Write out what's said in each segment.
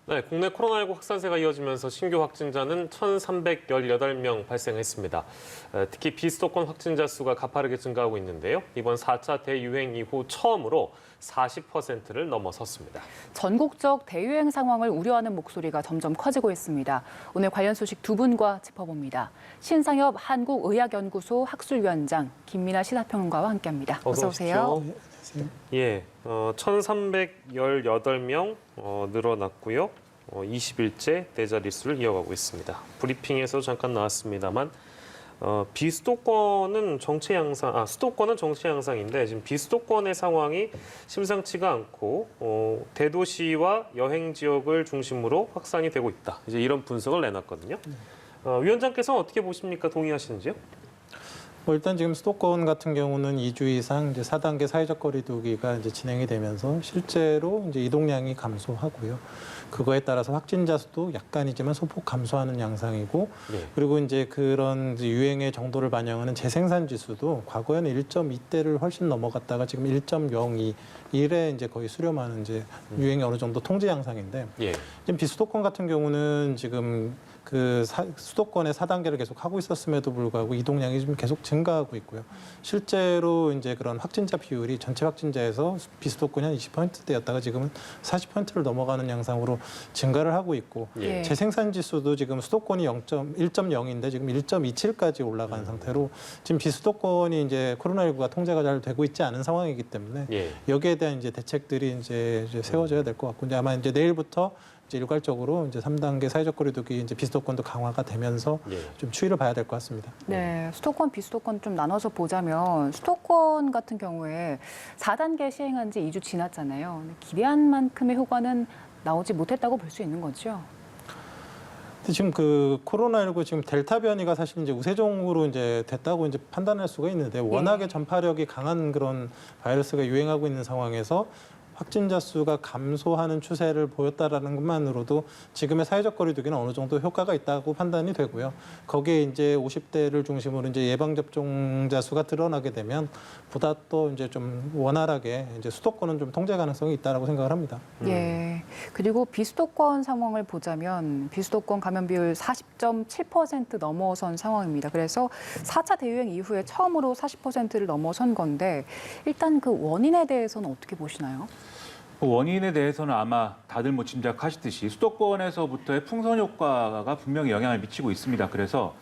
네, 국내 코로나19 확산세가 이어지면서 신규 확진자는 1,318명 발생했습니다. 특히 비수도권 확진자 수가 가파르게 증가하고 있는데요. 이번 4차 대유행 이후 처음으로 40%를 넘어섰습니다. 전국적 대유행 상황을 우려하는 목소리가 점점 커지고 있습니다. 오늘 관련 소식 두 분과 짚어봅니다. 신상엽 한국의학연구소 학술위원장, 김민아 시사평론가와 함께합니다. 어서 오세요. 예, 1,318명 늘어났고요. 20일째 네 자릿수를 이어가고 있습니다. 브리핑에서 잠깐 나왔습니다만 비수도권은 정체 양상, 수도권은 정체 양상인데 지금 비수도권의 상황이 심상치가 않고 대도시와 여행 지역을 중심으로 확산이 되고 있다. 이제 이런 분석을 내놨거든요. 위원장께서는 어떻게 보십니까? 동의하시는지요? 일단 지금 수도권 같은 경우는 2주 이상 이제 4단계 사회적 거리 두기가 이제 진행이 되면서 실제로 이제 이동량이 감소하고요. 그거에 따라서 확진자 수도 약간이지만 소폭 감소하는 양상이고, 네. 그리고 이제 그런 유행의 정도를 반영하는 재생산 지수도 과거에는 1.2대를 훨씬 넘어갔다가 지금 1.02에 이제 거의 수렴하는 이제 유행이 어느 정도 통제 양상인데, 예. 지금 비수도권 같은 경우는 지금 수도권의 4단계를 계속 하고 있었음에도 불구하고 이동량이 좀 계속 증가하고 있고요. 실제로 이제 그런 확진자 비율이 전체 확진자에서 비수도권이 한 20%대였다가 지금은 40%를 넘어가는 양상으로 증가를 하고 있고, 예. 재생산 지수도 지금 수도권이 1.0인데 지금 1.27까지 올라간 상태로 지금 비수도권이 이제 코로나19가 통제가 잘 되고 있지 않은 상황이기 때문에 예. 여기에 대한 이제 대책들이 이제 세워져야 될 것 같고, 이제 아마 이제 내일부터 이제 일괄적으로 이제 3단계 사회적 거리두기 이제 비수도권도 강화가 되면서 예. 좀 추이를 봐야 될 것 같습니다. 네, 수도권, 비수도권 좀 나눠서 보자면 수도권 같은 경우에 4단계 시행한 지 2주 지났잖아요. 기대한 만큼의 효과는 나오지 못했다고 볼 수 있는 거죠. 근데 지금 그 코로나19 지금 델타 변이가 사실 이제 우세종으로 이제 됐다고 이제 판단할 수가 있는데, 워낙에 전파력이 강한 그런 바이러스가 유행하고 있는 상황에서 확진자 수가 감소하는 추세를 보였다라는 것만으로도 지금의 사회적 거리두기는 어느 정도 효과가 있다고 판단이 되고요. 거기에 이제 50대를 중심으로 이제 예방 접종자 수가 드러나게 되면 보다 또 이제 좀 원활하게 이제 수도권은 좀 통제 가능성이 있다라고 생각을 합니다. 예. 그리고 비수도권 상황을 보자면 비수도권 감염 비율 40.7% 넘어선 상황입니다. 그래서 4차 대유행 이후에 처음으로 40%를 넘어선 건데, 일단 그 원인에 대해서는 어떻게 보시나요? 원인에 대해서는 아마 다들 뭐 짐작하시듯이 수도권에서부터의 풍선 효과가 분명히 영향을 미치고 있습니다. 그래서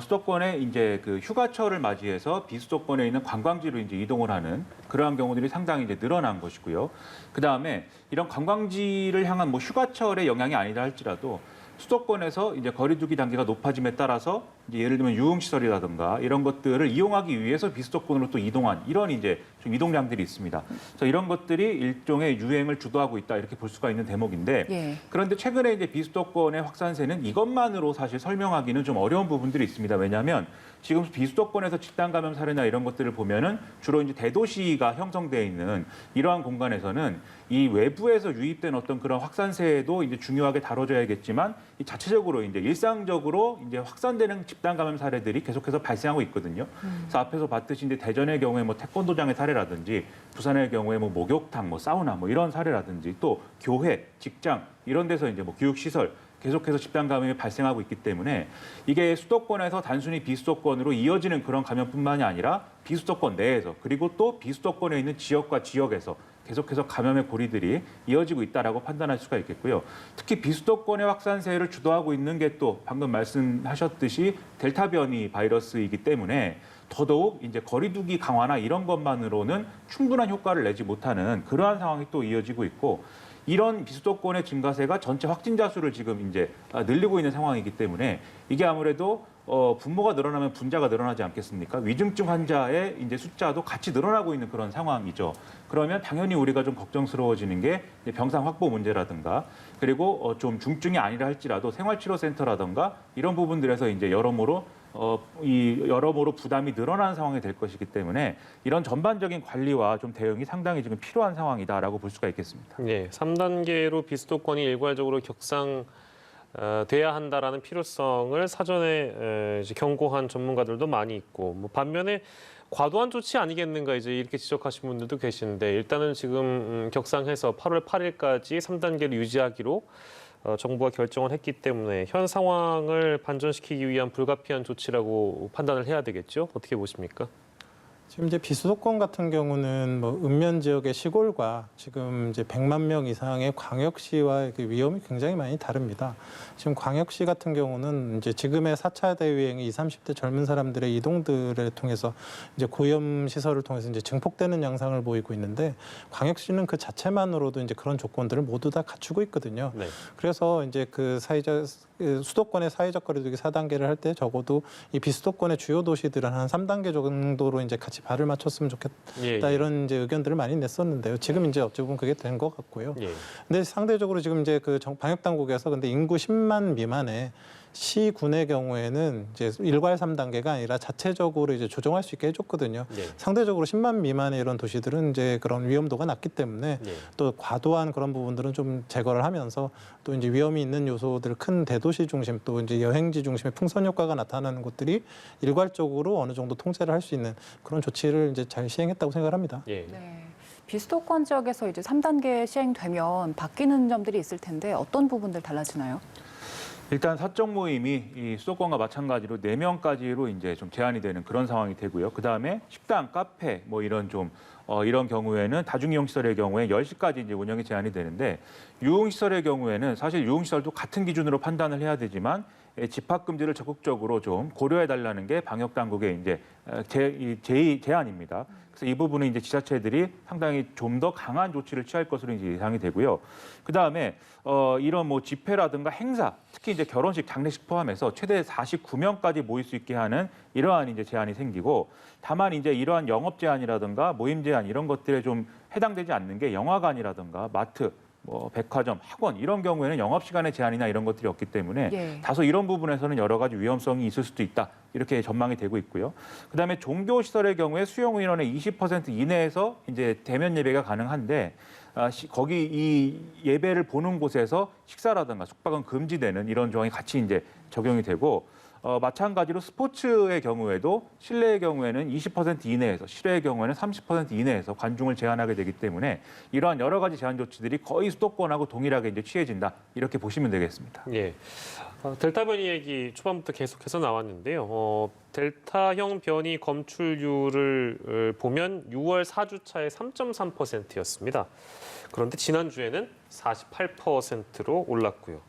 수도권에 이제 그 휴가철을 맞이해서 비수도권에 있는 관광지로 이제 이동을 하는 그러한 경우들이 상당히 이제 늘어난 것이고요. 그 다음에 이런 관광지를 향한 뭐 휴가철의 영향이 아니라 할지라도 수도권에서 이제 거리두기 단계가 높아짐에 따라서 이제 예를 들면 유흥시설이라든가 이런 것들을 이용하기 위해서 비수도권으로 또 이동한 이런 이제 좀 이동량들이 있습니다. 그래서 이런 것들이 일종의 유행을 주도하고 있다 이렇게 볼 수가 있는 대목인데, 예. 그런데 최근에 이제 비수도권의 확산세는 이것만으로 사실 설명하기는 좀 어려운 부분들이 있습니다. 왜냐하면 지금 비수도권에서 집단 감염 사례나 이런 것들을 보면은 주로 이제 대도시가 형성되어 있는 이러한 공간에서는 이 외부에서 유입된 어떤 그런 확산세도 이제 중요하게 다뤄져야겠지만, 이 자체적으로 이제 일상적으로 이제 확산되는 집단 감염 사례들이 계속해서 발생하고 있거든요. 그래서 앞에서 봤듯이 이제 대전의 경우에 뭐 태권도장의 사례라든지, 부산의 경우에 뭐 목욕탕, 뭐 사우나, 뭐 이런 사례라든지, 또 교회, 직장 이런 데서 이제 뭐 교육시설 계속해서 집단 감염이 발생하고 있기 때문에 이게 수도권에서 단순히 비수도권으로 이어지는 그런 감염뿐만이 아니라 비수도권 내에서, 그리고 또 비수도권에 있는 지역과 지역에서 계속해서 감염의 고리들이 이어지고 있다라고 판단할 수가 있겠고요. 특히 비수도권의 확산세를 주도하고 있는 게 또 방금 말씀하셨듯이 델타 변이 바이러스이기 때문에 더더욱 이제 거리두기 강화나 이런 것만으로는 충분한 효과를 내지 못하는 그러한 상황이 또 이어지고 있고, 이런 비수도권의 증가세가 전체 확진자 수를 지금 이제 늘리고 있는 상황이기 때문에 이게 아무래도 분모가 늘어나면 분자가 늘어나지 않겠습니까? 위중증 환자의 이제 숫자도 같이 늘어나고 있는 그런 상황이죠. 그러면 당연히 우리가 좀 걱정스러워지는 게 병상 확보 문제라든가, 그리고 좀 중증이 아니라 할지라도 생활치료센터라든가 이런 부분들에서 이제 여러모로 부담이 늘어나는 상황이 될 것이기 때문에 이런 전반적인 관리와 좀 대응이 상당히 지금 필요한 상황이다라고 볼 수가 있겠습니다. 네, 3단계로 비수도권이 일괄적으로 돼야 한다라는 필요성을 사전에 이제 경고한 전문가들도 많이 있고, 뭐 반면에 과도한 조치 아니겠는가 이제 이렇게 지적하신 분들도 계시는데, 일단은 지금 격상해서 8월 8일까지 3단계를 유지하기로 정부가 결정을 했기 때문에 현 상황을 반전시키기 위한 불가피한 조치라고 판단을 해야 되겠죠? 어떻게 보십니까? 지금 이제 비수도권 같은 경우는 뭐 읍면 지역의 시골과 지금 이제 100만 명 이상의 광역시와의 그 위험이 굉장히 많이 다릅니다. 지금 광역시 같은 경우는 이제 지금의 4차 대유행이 20, 30대 젊은 사람들의 이동들을 통해서 이제 고위험 시설을 통해서 이제 증폭되는 양상을 보이고 있는데 광역시는 그 자체만으로도 이제 그런 조건들을 모두 다 갖추고 있거든요. 네. 그래서 이제 그 수도권의 사회적 거리두기 4단계를 할 때 적어도 이 비수도권의 주요 도시들은 한 3단계 정도로 이제 같이 발을 맞췄으면 좋겠다 예, 이런 이제 의견들을 많이 냈었는데요. 지금 이제 어찌 보면 그게 된 것 같고요. 예. 근데 상대적으로 지금 이제 그 방역 당국에서 근데 인구 10만 미만의 시군의 경우에는 이제 일괄 3단계가 아니라 자체적으로 이제 조정할 수 있게 해줬거든요. 예. 상대적으로 10만 미만의 이런 도시들은 이제 그런 위험도가 낮기 때문에 예. 또 과도한 그런 부분들은 좀 제거를 하면서 또 이제 위험이 있는 요소들 큰 대도시 중심 또 이제 여행지 중심의 풍선 효과가 나타나는 곳들이 일괄적으로 어느 정도 통제를 할 수 있는 그런 조치를 이제 잘 시행했다고 생각을 합니다. 예. 네. 비수도권 지역에서 이제 3단계 시행되면 바뀌는 점들이 있을 텐데 어떤 부분들 달라지나요? 일단 사적 모임이 이 수도권과 마찬가지로 4명까지로 이제 좀 제한이 되는 그런 상황이 되고요. 그 다음에 식당, 카페 뭐 이런 좀 이런 경우에는 다중이용시설의 경우에 10시까지 이제 운영이 제한이 되는데 유흥시설의 경우에는 사실 유흥시설도 같은 기준으로 판단을 해야 되지만 집합 금지를 적극적으로 좀 고려해 달라는 게 방역 당국의 이제 제안입니다. 그래서 이 부분은 이제 지자체들이 상당히 좀 더 강한 조치를 취할 것으로 이제 예상이 되고요. 그 다음에 이런 뭐 집회라든가 행사, 특히 이제 결혼식, 장례식 포함해서 최대 49명까지 모일 수 있게 하는 이러한 이제 제한이 생기고, 다만 이제 이러한 영업 제한이라든가 모임 제한 이런 것들에 좀 해당되지 않는 게 영화관이라든가 마트, 뭐 백화점, 학원 이런 경우에는 영업 시간의 제한이나 이런 것들이 없기 때문에 예. 다소 이런 부분에서는 여러 가지 위험성이 있을 수도 있다. 이렇게 전망이 되고 있고요. 그다음에 종교 시설의 경우에 수용 인원의 20% 이내에서 이제 대면 예배가 가능한데 거기 이 예배를 보는 곳에서 식사라든가 숙박은 금지되는 이런 조항이 같이 이제 적용이 되고, 마찬가지로 스포츠의 경우에도 실내의 경우에는 20% 이내에서, 실외의 경우에는 30% 이내에서 관중을 제한하게 되기 때문에 이러한 여러 가지 제한 조치들이 거의 수도권하고 동일하게 이제 취해진다. 이렇게 보시면 되겠습니다. 예. 델타 변이 얘기 초반부터 계속해서 나왔는데요. 델타형 변이 검출률을 보면 6월 4주차에 3.3%였습니다. 그런데 지난주에는 48%로 올랐고요.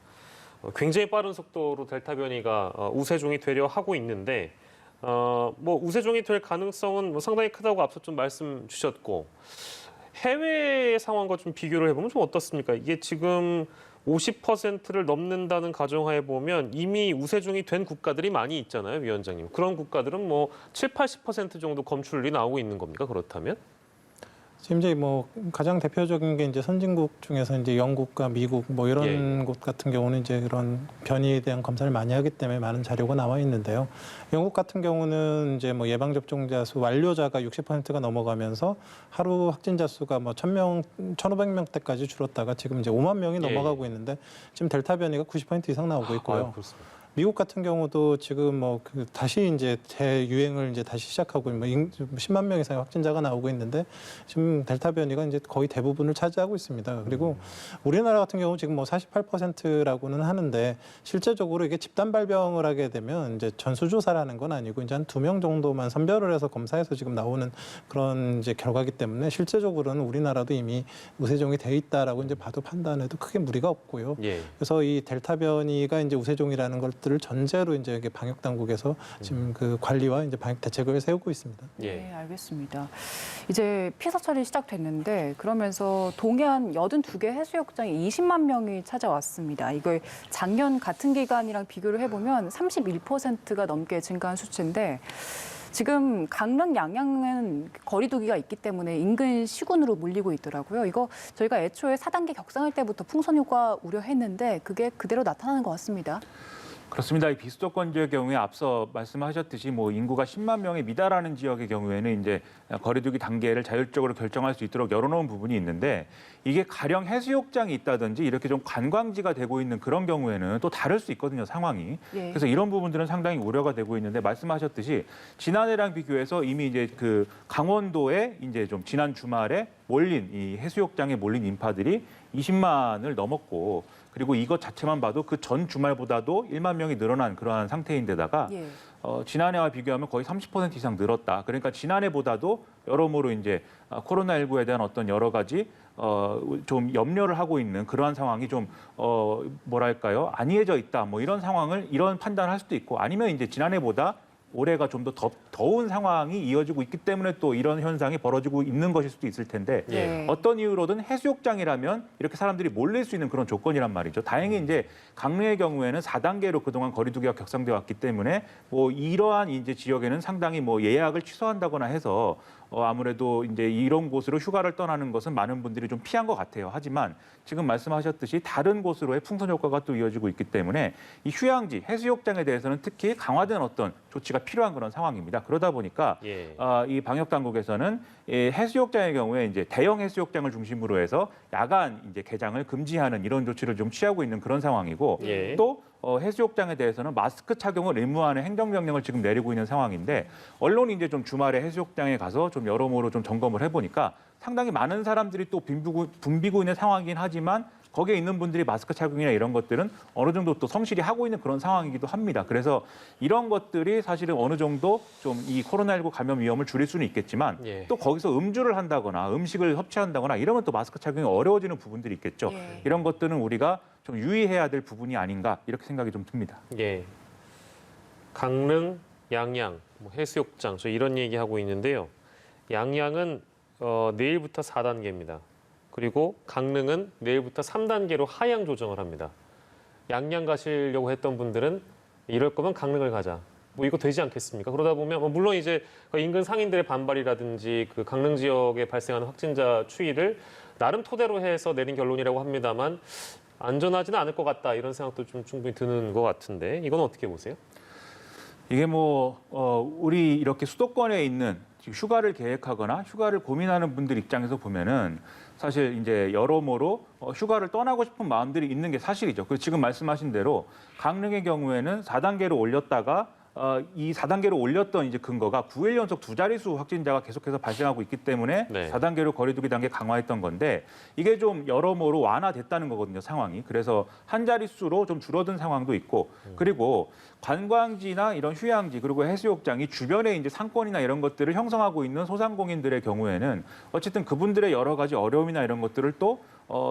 굉장히 빠른 속도로 델타 변이가 우세종이 되려 하고 있는데 뭐 우세종이 될 가능성은 뭐 상당히 크다고 앞서 좀 말씀 주셨고, 해외 상황과 좀 비교를 해보면 좀 어떻습니까? 이게 지금 50%를 넘는다는 가정하에 보면 이미 우세종이 된 국가들이 많이 있잖아요, 위원장님. 그런 국가들은 뭐 7, 80% 정도 검출률이 나오고 있는 겁니까? 그렇다면? 지금 이제 뭐 가장 대표적인 게 이제 선진국 중에서 이제 영국과 미국 뭐 이런 곳 같은 경우는 이제 그런 변이에 대한 검사를 많이 하기 때문에 많은 자료가 나와 있는데요. 영국 같은 경우는 이제 뭐 예방 접종자 수 완료자가 60%가 넘어가면서 하루 확진자 수가 뭐 1,000명, 1,500명대까지 줄었다가 지금 이제 5만 명이 넘어가고 있는데 지금 델타 변이가 90% 이상 나오고 있고요. 그렇습니다. 미국 같은 경우도 지금 뭐 다시 이제 재유행을 이제 다시 시작하고 뭐 10만 명 이상의 확진자가 나오고 있는데 지금 델타 변이가 이제 거의 대부분을 차지하고 있습니다. 그리고 우리나라 같은 경우 지금 뭐 48%라고는 하는데 실제적으로 이게 집단 발병을 하게 되면 이제 전수조사라는 건 아니고 이제 한 2명 정도만 선별을 해서 검사해서 지금 나오는 그런 이제 결과이기 때문에 실제적으로는 우리나라도 이미 우세종이 돼 있다라고 이제 봐도 판단해도 크게 무리가 없고요. 예. 그래서 이 델타 변이가 이제 우세종이라는 것들을 전제로 이제 이게 방역 당국에서 지금 그 관리와 이제 방역 대책을 세우고 있습니다. 예. 네, 알겠습니다. 이제 피서철이 시작됐는데 그러면서 동해안 82개 해수욕장에 20만 명이 찾아왔습니다. 이걸 작년 같은 기간이랑 비교를 해보면 31%가 넘게 증가한 수치인데, 지금 강릉, 양양은 거리두기가 있기 때문에 인근 시군으로 몰리고 있더라고요. 이거 저희가 애초에 4단계 격상할 때부터 풍선 효과 우려했는데 그게 그대로 나타나는 것 같습니다. 그렇습니다. 이 비수도권 지역의 경우에 앞서 말씀하셨듯이 뭐 인구가 10만 명에 미달하는 지역의 경우에는 이제 거리두기 단계를 자율적으로 결정할 수 있도록 열어놓은 부분이 있는데, 이게 가령 해수욕장이 있다든지 이렇게 좀 관광지가 되고 있는 그런 경우에는 또 다를 수 있거든요, 상황이. 예. 그래서 이런 부분들은 상당히 우려가 되고 있는데, 말씀하셨듯이 지난해랑 비교해서 이미 이제 그 강원도에 이제 좀 지난 주말에 몰린 이 해수욕장에 몰린 인파들이 20만을 넘었고, 그리고 이것 자체만 봐도 그 전 주말보다도 1만 명이 늘어난 그러한 상태인데다가 예. 지난해와 비교하면 거의 30% 이상 늘었다. 그러니까 지난해보다도 여러모로 이제 코로나19에 대한 어떤 여러 가지 좀 염려를 하고 있는 그러한 상황이 좀 뭐랄까요? 안이해져 있다. 뭐 이런 상황을 이런 판단을 할 수도 있고 아니면 이제 지난해보다 올해가 좀 더 더운 상황이 이어지고 있기 때문에 또 이런 현상이 벌어지고 있는 것일 수도 있을 텐데 예. 어떤 이유로든 해수욕장이라면 이렇게 사람들이 몰릴 수 있는 그런 조건이란 말이죠. 다행히 이제 강릉의 경우에는 4단계로 그동안 거리두기가 격상돼 왔기 때문에 뭐 이러한 이제 지역에는 상당히 뭐 예약을 취소한다거나 해서 아무래도 이제 이런 곳으로 휴가를 떠나는 것은 많은 분들이 좀 피한 것 같아요. 하지만 지금 말씀하셨듯이 다른 곳으로의 풍선 효과가 또 이어지고 있기 때문에 이 휴양지, 해수욕장에 대해서는 특히 강화된 어떤 조치가 필요한 그런 상황입니다. 그러다 보니까 예. 이 방역 당국에서는 해수욕장의 경우에 이제 대형 해수욕장을 중심으로 해서 야간 이제 개장을 금지하는 이런 조치를 좀 취하고 있는 그런 상황이고 예. 또 해수욕장에 대해서는 마스크 착용을 의무화하는 행정명령을 지금 내리고 있는 상황인데 언론이 이제 좀 주말에 해수욕장에 가서 좀 여러모로 좀 점검을 해보니까 상당히 많은 사람들이 또 붐비고 있는 상황이긴 하지만 거기에 있는 분들이 마스크 착용이나 이런 것들은 어느 정도 또 성실히 하고 있는 그런 상황이기도 합니다. 그래서 이런 것들이 사실은 어느 정도 좀 이 코로나19 감염 위험을 줄일 수는 있겠지만 예. 또 거기서 음주를 한다거나 음식을 섭취한다거나 이러면 또 마스크 착용이 어려워지는 부분들이 있겠죠. 예. 이런 것들은 우리가 좀 유의해야 될 부분이 아닌가 이렇게 생각이 좀 듭니다. 예. 강릉, 양양, 뭐 해수욕장 저 이런 얘기하고 있는데요. 양양은 내일부터 4단계입니다. 그리고 강릉은 내일부터 3단계로 하향 조정을 합니다. 양양 가시려고 했던 분들은 이럴 거면 강릉을 가자. 뭐 이거 되지 않겠습니까? 그러다 보면 물론 이제 인근 상인들의 반발이라든지 그 강릉 지역에 발생하는 확진자 추이를 나름 토대로 해서 내린 결론이라고 합니다만 안전하지는 않을 것 같다 이런 생각도 좀 충분히 드는 것 같은데 이건 어떻게 보세요? 이게 뭐 우리 이렇게 수도권에 있는 휴가를 계획하거나 휴가를 고민하는 분들 입장에서 보면은 사실 이제 여러모로 휴가를 떠나고 싶은 마음들이 있는 게 사실이죠. 그리고 지금 말씀하신 대로 강릉의 경우에는 4단계로 올렸다가 이 4단계로 올렸던 이제 근거가 9일 연속 두 자릿수 확진자가 계속해서 발생하고 있기 때문에 네. 4단계로 거리두기 단계 강화했던 건데 이게 좀 여러모로 완화됐다는 거거든요, 상황이. 그래서 한 자릿수로 좀 줄어든 상황도 있고 그리고 관광지나 이런 휴양지 그리고 해수욕장이 주변에 이제 상권이나 이런 것들을 형성하고 있는 소상공인들의 경우에는 어쨌든 그분들의 여러 가지 어려움이나 이런 것들을 또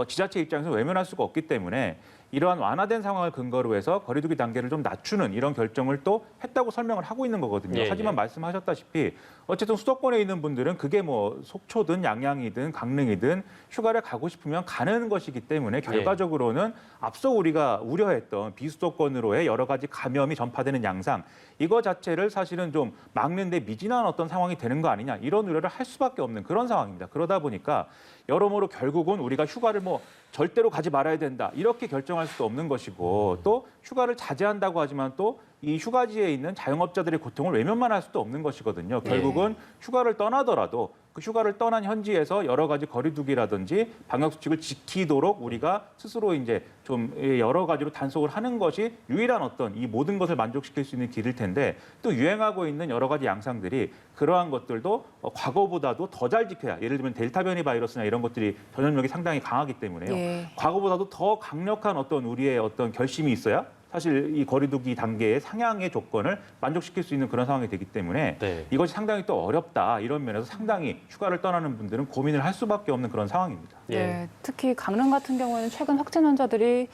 지자체 입장에서 외면할 수가 없기 때문에 이러한 완화된 상황을 근거로 해서 거리두기 단계를 좀 낮추는 이런 결정을 또 했다고 설명을 하고 있는 거거든요. 예, 하지만 예. 말씀하셨다시피 어쨌든 수도권에 있는 분들은 그게 뭐 속초든 양양이든 강릉이든 휴가를 가고 싶으면 가는 것이기 때문에 결과적으로는 앞서 우리가 우려했던 비수도권으로의 여러 가지 감염이 전파되는 양상 이거 자체를 사실은 좀 막는 데 미진한 어떤 상황이 되는 거 아니냐 이런 우려를 할 수밖에 없는 그런 상황입니다. 그러다 보니까 여러모로 결국은 우리가 휴가를 뭐 절대로 가지 말아야 된다 이렇게 결정할 수도 없는 것이고 또 휴가를 자제한다고 하지만 또 이 휴가지에 있는 자영업자들의 고통을 외면만 할 수도 없는 것이거든요. 결국은 휴가를 떠나더라도 그 휴가를 떠난 현지에서 여러 가지 거리두기라든지 방역 수칙을 지키도록 우리가 스스로 이제 좀 여러 가지로 단속을 하는 것이 유일한 어떤 이 모든 것을 만족시킬 수 있는 길일 텐데 또 유행하고 있는 여러 가지 양상들이 그러한 것들도 과거보다도 더 잘 지켜야 예를 들면 델타 변이 바이러스나 이런 것들이 전염력이 상당히 강하기 때문에요. 예. 과거보다도 더 강력한 어떤 우리의 어떤 결심이 있어야 사실 이 거리두기 단계의 상향의 조건을 만족시킬 수 있는 그런 상황이 되기 때문에 네. 이것이 상당히 또 어렵다 이런 면에서 상당히 휴가를 떠나는 분들은 고민을 할 수밖에 없는 그런 상황입니다. 예. 네, 특히 강릉 같은 경우에는 최근 확진 환자들이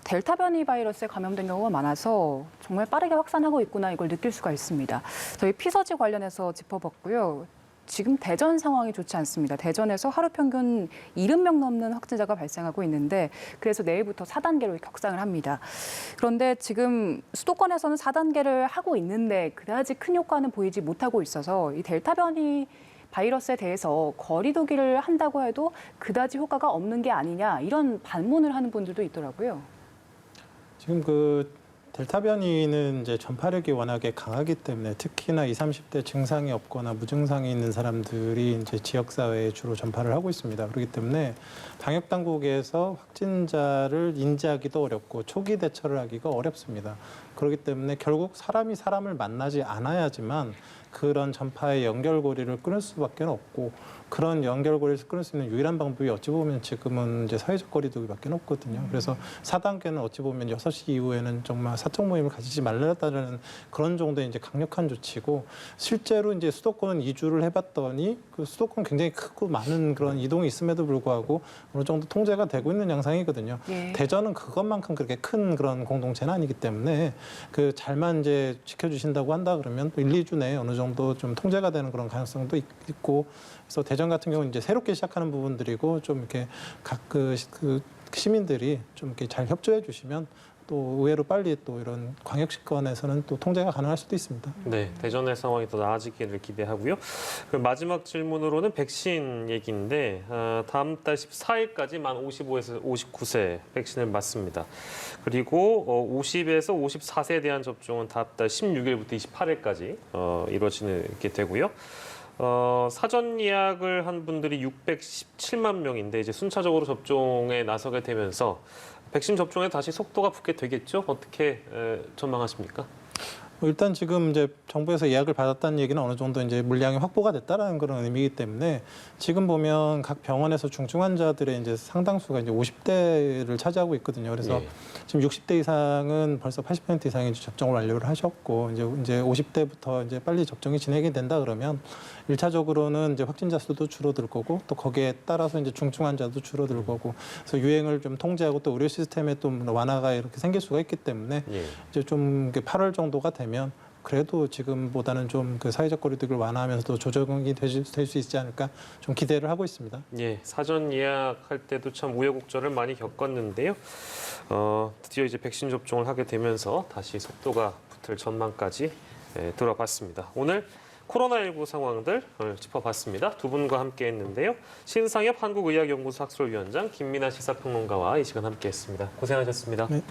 델타 변이 바이러스에 감염된 경우가 많아서 정말 빠르게 확산하고 있구나 이걸 느낄 수가 있습니다. 저희 피서지 관련해서 짚어봤고요. 지금 대전 상황이 좋지 않습니다. 대전에서 하루 평균 70명 넘는 확진자가 발생하고 있는데 그래서 내일부터 4단계로 격상을 합니다. 그런데 지금 수도권에서는 4단계를 하고 있는데 그다지 큰 효과는 보이지 못하고 있어서 이 델타 변이 바이러스에 대해서 거리두기를 한다고 해도 그다지 효과가 없는 게 아니냐 이런 반문을 하는 분들도 있더라고요. 지금 그 델타 변이는 이제 전파력이 워낙에 강하기 때문에 특히나 20, 30대 증상이 없거나 무증상이 있는 사람들이 이제 지역 사회에 주로 전파를 하고 있습니다. 그렇기 때문에 방역 당국에서 확진자를 인지하기도 어렵고 초기 대처를 하기가 어렵습니다. 그렇기 때문에 결국 사람이 사람을 만나지 않아야지만 그런 전파의 연결고리를 끊을 수밖에 없고 그런 연결고리를 끊을 수 있는 유일한 방법이 어찌 보면 지금은 이제 사회적 거리두기밖에 없거든요. 그래서 4단계는 어찌 보면 6시 이후에는 정말 사적 모임을 가지지 말라는 그런 정도의 이제 강력한 조치고, 실제로 이제 수도권은 2주를 해봤더니 그 수도권 굉장히 크고 많은 그런 이동이 있음에도 불구하고 어느 정도 통제가 되고 있는 양상이거든요. 예. 대전은 그것만큼 그렇게 큰 그런 공동체는 아니기 때문에 그 잘만 이제 지켜주신다고 한다 그러면 또 1, 2주 내에 어느 정도 좀 통제가 되는 그런 가능성도 있고, 그래서 대전 같은 경우는 이제 새롭게 시작하는 부분들이고 좀 이렇게 각 그 시민들이 좀 이렇게 잘 협조해 주시면 또 의외로 빨리 또 이런 광역시권에서는 또 통제가 가능할 수도 있습니다. 네, 대전의 상황이 더 나아지기를 기대하고요. 그 마지막 질문으로는 백신 얘기인데 다음 달 14일까지 만 55에서 59세 백신을 맞습니다. 그리고 50에서 54세에 대한 접종은 다음 달 16일부터 28일까지 이루어지게 되고요. 사전 예약을 한 분들이 617만 명인데 이제 순차적으로 접종에 나서게 되면서 백신 접종에 다시 속도가 붙게 되겠죠? 어떻게 전망하십니까? 일단 지금 이제 정부에서 예약을 받았다는 얘기는 어느 정도 이제 물량이 확보가 됐다라는 그런 의미이기 때문에 지금 보면 각 병원에서 중증 환자들의 이제 상당수가 이제 50대를 차지하고 있거든요. 그래서 예. 지금 60대 이상은 벌써 80% 이상이 이제 접종을 완료를 하셨고 이제 50대부터 이제 빨리 접종이 진행이 된다 그러면 1차적으로는 이제 확진자 수도 줄어들 거고 또 거기에 따라서 이제 중증 환자도 줄어들 거고, 그래서 유행을 좀 통제하고 또 의료 시스템에 또 완화가 이렇게 생길 수가 있기 때문에 예. 이제 좀 8월 정도가 되면 그래도 지금보다는 좀 그 사회적 거리두기를 완화하면서도 조정이 될 수 있지 않을까 좀 기대를 하고 있습니다. 예, 사전 예약할 때도 참 우여곡절을 많이 겪었는데요. 드디어 이제 백신 접종을 하게 되면서 다시 속도가 붙을 전망까지 들어봤습니다. 오늘 코로나19 상황들 짚어봤습니다. 두 분과 함께 했는데요. 신상엽 한국의학연구소 학술위원장, 김민아 시사평론가와 이 시간 함께했습니다. 고생하셨습니다. 네.